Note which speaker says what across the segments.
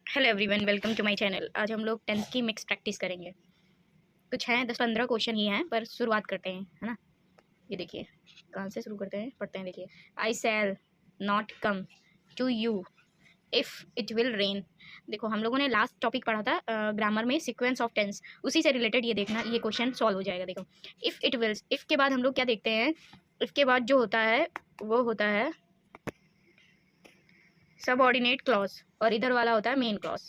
Speaker 1: Hello everyone, welcome to my channel. आज हम लोग टेंथ की मिक्स प्रैक्टिस करेंगे। कुछ हैं 10-15 क्वेश्चन ही हैं, पर शुरुआत करते हैं, है ना। ये देखिए, कहाँ से शुरू करते हैं, पढ़ते हैं। देखिए, I shall not come to you if it will rain. देखो, हम लोगों ने लास्ट टॉपिक पढ़ा था ग्रामर में सीक्वेंस ऑफ टेंस, उसी से रिलेटेड ये देखना, ये क्वेश्चन सॉल्व हो जाएगा। देखो, इफ़ इट विल्स, इफ़ के बाद हम लोग क्या देखते हैं, इफ़ के बाद जो होता है वो होता है सबऑर्डिनेट क्लॉज, और इधर वाला होता है मेन क्लॉज।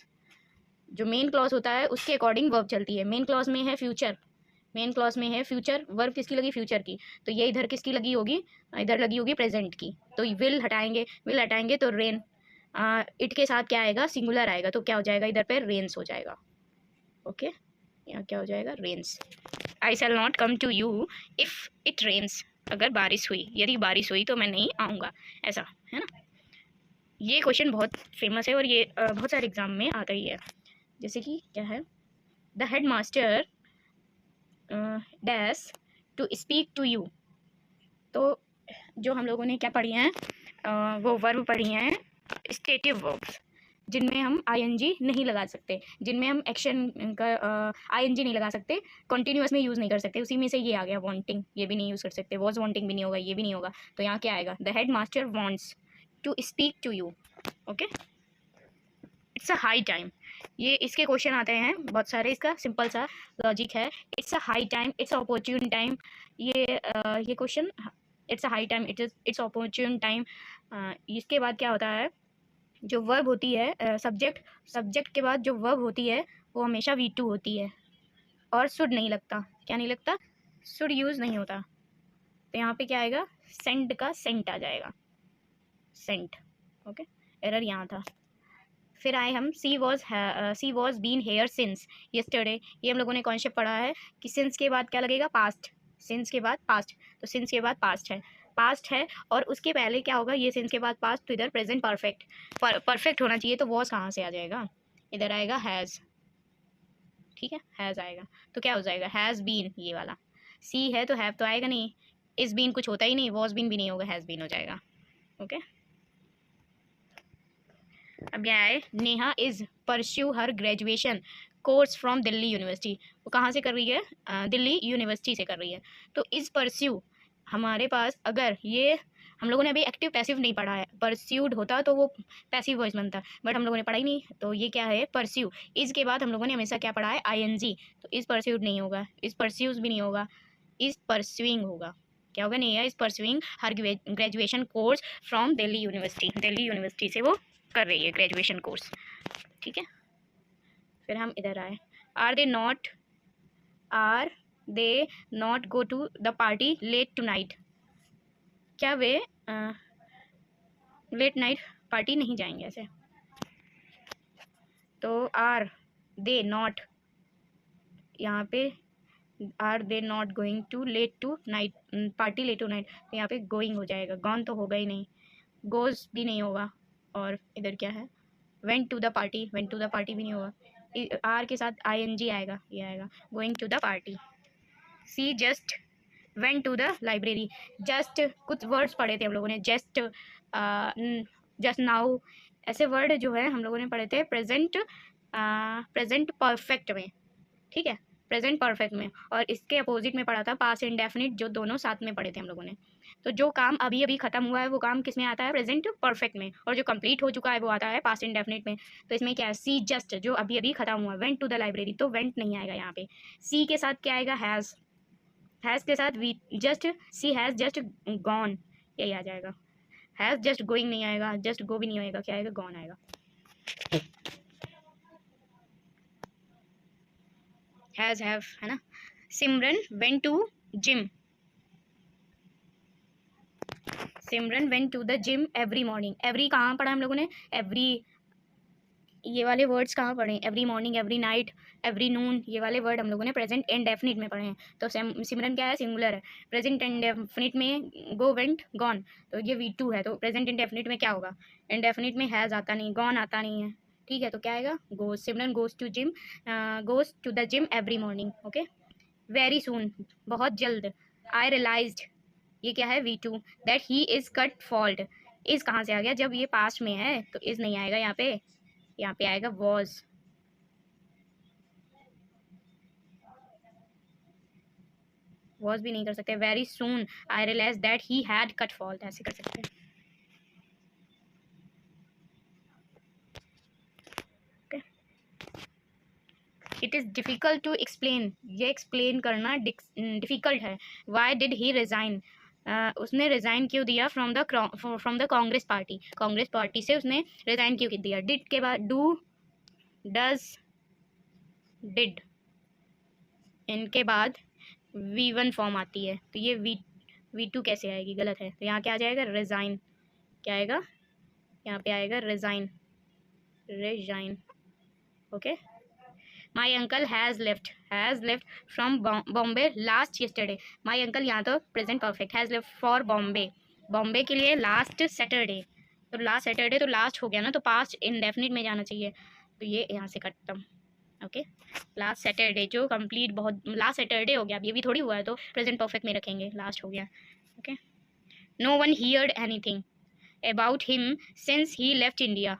Speaker 1: जो मेन क्लॉज होता है उसके अकॉर्डिंग वर्ब चलती है। मेन क्लॉज में है फ्यूचर, मेन क्लॉज में है फ्यूचर, वर्ब किसकी लगी, फ्यूचर की। तो ये इधर किसकी लगी होगी, इधर लगी होगी प्रेजेंट की। तो विल हटाएंगे तो रेन, इट के साथ क्या आएगा, सिंगुलर आएगा, तो क्या हो जाएगा, इधर पे रेन्स हो जाएगा। ओके, यहाँ क्या हो जाएगा, rains. I shall not come to you if it rains. अगर बारिश हुई, यदि बारिश हुई तो मैं नहीं आऊँगा, ऐसा है ना। ये क्वेश्चन बहुत फेमस है और ये बहुत सारे एग्जाम में आता ही है। जैसे कि क्या है, the head master dash to speak to you. तो जो हम लोगों ने क्या पढ़ी हैं, वो वर्ब पढ़ी हैं स्टेटिव वर्ब्स, जिनमें हम आईएनजी नहीं लगा सकते, जिनमें हम एक्शन का आईएनजी नहीं लगा सकते, कॉन्टिन्यूअस में यूज़ नहीं कर सकते। उसी में से ये आ गया वांटिंग, ये भी नहीं यूज़ कर सकते, वॉज वांटिंग भी नहीं होगा, ये भी नहीं होगा। तो यहाँ क्या आएगा, the head master wants to speak to you. Okay, it's a high time. ये इसके क्वेश्चन आते हैं बहुत सारे, इसका सिंपल सा लॉजिक है। It's a high time, it's opportune time. ये question, it's a high time, it's opportune time. इसके बाद क्या होता है, जो वर्ब होती है सब्जेक्ट, सब्जेक्ट के बाद जो वर्ब होती है वो हमेशा V2 होती है, और शुड नहीं लगता। क्या नहीं लगता, शुड यूज़ नहीं होता। तो यहाँ पे क्या आएगा, सेंट का सेंट आ जाएगा, सेंट। ओके, एरर यहाँ था। फिर आए हम she was been here since yesterday. ये हम लोगों ने कॉन्सेप्ट पढ़ा है कि सिंस के बाद क्या लगेगा, पास्ट। सिंस के बाद पास्ट, तो सिंस के बाद पास्ट है, पास्ट है। और उसके पहले क्या होगा, ये सिंस के बाद पास्ट, तो इधर प्रेजेंट परफेक्ट, परफेक्ट होना चाहिए। तो वॉज कहाँ से आ जाएगा, इधर आएगा हैज़। ठीक है, हैज़ आएगा, तो क्या हो जाएगा, हैज़ बीन, ये वाला। सी है तो हैव तो आएगा नहीं, इस बीन कुछ होता ही नहीं, वॉज बीन भी नहीं होगा, हैज़ बीन हो जाएगा। ओके, अब यह है, Neha is pursue her graduation course from Delhi university. वो कहाँ से कर रही है, दिल्ली यूनिवर्सिटी से कर रही है। तो इज़ परस्यू, हमारे पास अगर ये, हम लोगों ने अभी एक्टिव पैसिव नहीं पढ़ा है, परस्यूड होता तो वो पैसिव वॉइस बनता, बट हम लोगों ने पढ़ा ही नहीं। तो ये क्या है, परस्यू। इज़ के बाद हम लोगों ने हमेशा क्या पढ़ा है, आईएनजी। तो इज़ परस्यूड नहीं होगा, इज़ परस्यूज भी नहीं होगा, इज़ परस्यूइंग होगा। क्या होगा, Neha is pursuing her graduation course from Delhi university. Delhi university से वो कर रही है ग्रेजुएशन कोर्स। ठीक है, फिर हम इधर आए, are they not go to the party late tonight. क्या वे लेट नाइट पार्टी नहीं जाएंगे ऐसे। तो आर दे नॉट, यहाँ पे are they not going to late tonight, party late tonight, तो यहाँ पे गोइंग हो जाएगा, गॉन तो होगा ही नहीं, गोज भी नहीं होगा। और इधर क्या है, went to the party, went to the party भी नहीं होगा, आर के साथ आईएनजी आएगा, ये आएगा, going to the party. She just went to the library. Just, कुछ वर्ड्स पढ़े थे हम लोगों ने, जस्ट, जस्ट नाउ, ऐसे वर्ड जो है हम लोगों ने पढ़े थे प्रेजेंट, प्रेजेंट परफेक्ट में। ठीक है, प्रेजेंट परफेक्ट में। और इसके अपोजिट में पढ़ा था पास्ट इंडेफिनिट, जो दोनों साथ में पढ़े थे हम लोगों ने। तो जो काम अभी अभी खत्म हुआ है वो काम किस में आता है, प्रेजेंट परफेक्ट में, और जो कंप्लीट हो चुका है वो आता है पास्ट इंडेफिनिट में। तो इसमें क्या है, सी जस्ट, जो अभी अभी खत्म हुआ, वेंट टू द लाइब्रेरी, तो वेंट नहीं आएगा यहाँ पे। सी के साथ क्या आएगा, हैज़ के साथ we just, she has just gone, यही आ जाएगा। हैज़ जस्ट गोइंग नहीं आएगा, जस्ट गो भी नहीं आएगा, क्या आएगा, गॉन आएगा। हैज़ हैव, है ना। Simran went to gym, Simran went to the gym every morning. Every कहाँ पढ़ा हम लोगों ने, एवरी, ये वाले वर्ड्स कहाँ पढ़े, every morning, every night, every noon, ये वाले वर्ड हम लोगों ने प्रेजेंट इंडेफिनिट में पढ़े हैं। तो सिमरन क्या है, सिंगुलर है। प्रेजेंट इंडेफिनिट में गो, वेंट, गॉन, तो ये V2 है। तो प्रेजेंट इंडेफिनिट में क्या होगा, इंडेफिनिट में हैज़ आता नहीं, गॉन आता नहीं है। ठीक है, तो क्या आएगा, goes. Simran goes to gym, goes to the gym every morning. Okay, very soon, बहुत जल्द। आई रियलाइज्ड, ये क्या है, V2, that he is cut fault. Is कहाँ से आ गया, जब ये पास्ट में है तो इज़ नहीं आएगा यहाँ पे, यहाँ पे आएगा वॉज, वॉज भी नहीं कर सकते। Very soon I realize that he had cut fault, ऐसे कर सकते हैं। It is difficult to explain, ये एक्सप्लेन करना डिफ़िकल्ट है। वाई डिड ही रिज़ाइन, उसने रिज़ाइन क्यों दिया from the Congress party, Congress party से उसने रिज़ाइन क्यों दिया। डिड के बाद डू, डज, डिड, इनके बाद V1 फॉर्म आती है, तो ये V2 कैसे आएगी, गलत है। तो यहाँ क्या आ जाएगा, रिज़ाइन, क्या आएगा, यहाँ पे आएगा resign, resign. Okay, my uncle has left from Bombay last yesterday. My uncle यहाँ तो present perfect, has left for Bombay, Bombay के लिए लास्ट सैटरडे, तो लास्ट सैटरडे तो लास्ट हो गया ना, तो पास्ट इंडेफिनिट में जाना चाहिए, तो ये यहाँ से खत्म। ओके, लास्ट सैटरडे जो कंप्लीट, बहुत लास्ट सैटरडे हो गया, अब ये भी थोड़ी हुआ है, तो प्रेजेंट परफेक्ट में रखेंगे, लास्ट हो गया। Okay, no one heard anything about him since he left India,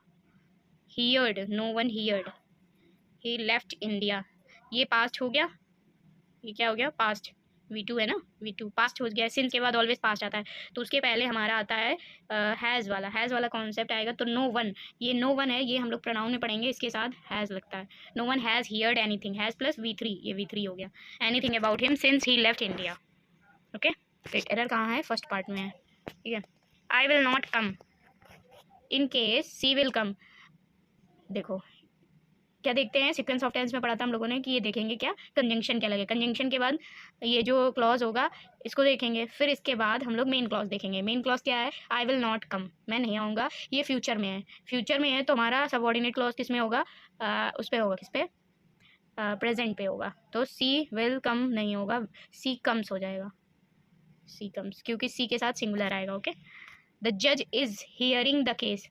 Speaker 1: heard, no one heard, he left India, ये पास्ट हो गया, ये क्या हो गया, पास्ट, V2 है ना, V2 पास्ट हो गया। सिंस के बाद ऑलवेज पास्ट आता है, तो उसके पहले हमारा आता है हैज़ वाला कॉन्सेप्ट आएगा। तो नो वन, ये नो वन है, ये हम लोग प्रोनाउन में पढ़ेंगे, इसके साथ हैज़ लगता है। No one has heard anything, has plus V3, ये V3 हो गया। Anything about him since he left India. Okay, तो एरर कहाँ है, फर्स्ट पार्ट में है, ठीक है। I will not come, in case she will come, देखो क्या देखते हैं, सीक्वेंस ऑफ टेंस में पढ़ा था हम लोगों ने कि ये देखेंगे क्या, कंजंक्शन क्या लगे, कंजंक्शन के बाद ये जो क्लॉज होगा इसको देखेंगे, फिर इसके बाद हम लोग मेन क्लॉज देखेंगे। मेन क्लॉज क्या है, आई विल नॉट कम, मैं नहीं आऊँगा, ये फ्यूचर में है, फ्यूचर में है तो हमारा सबऑर्डिनेट क्लॉज किस में होगा, उस पर होगा, किस पे, प्रेजेंट पे होगा, तो सी विल कम नहीं होगा, सी कम्स हो जाएगा, सी कम्स, क्योंकि सी के साथ सिंगुलर आएगा। ओके, द जज इज़ हियरिंग द केस,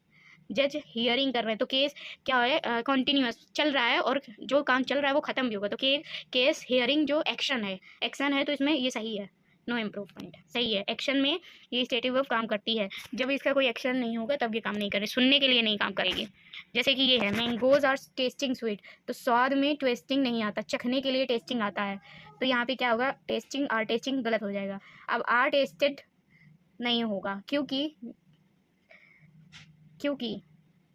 Speaker 1: जज हियरिंग कर रहे हैं, तो केस क्या है, कॉन्टीन्यूअस चल रहा है, और जो काम चल रहा है वो ख़त्म भी होगा, तो केस हियरिंग जो एक्शन है तो इसमें ये सही है, नो इम्प्रूवमेंट, सही है। एक्शन में ये स्टेटिव वर्ब काम करती है, जब इसका कोई एक्शन नहीं होगा तब ये काम नहीं करे, सुनने के लिए नहीं काम करेगी। जैसे कि ये है, मैंगोज आर टेस्टिंग स्वीट, तो स्वाद में टेस्टिंग नहीं आता, चखने के लिए टेस्टिंग आता है, तो यहाँ पे क्या होगा, टेस्टिंग, आर टेस्टिंग गलत हो जाएगा। अब आर टेस्टेड नहीं होगा, क्योंकि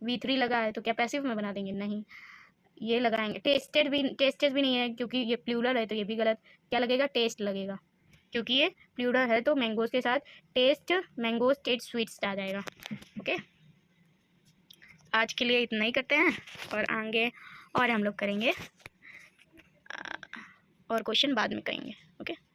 Speaker 1: V3 लगा है, तो क्या पैसिव में बना देंगे, नहीं, ये लगाएंगे। टेस्टेड भी नहीं है, क्योंकि ये प्लूरल है, तो ये भी गलत, क्या लगेगा, टेस्ट लगेगा, क्योंकि ये प्लूरल है, तो मैंगोज के साथ टेस्ट, मैंगोज टेस्ट स्वीट्स आ जाएगा। ओके, आज के लिए इतना ही करते हैं, और आगे और हम लोग करेंगे, और क्वेश्चन बाद में करेंगे। ओके।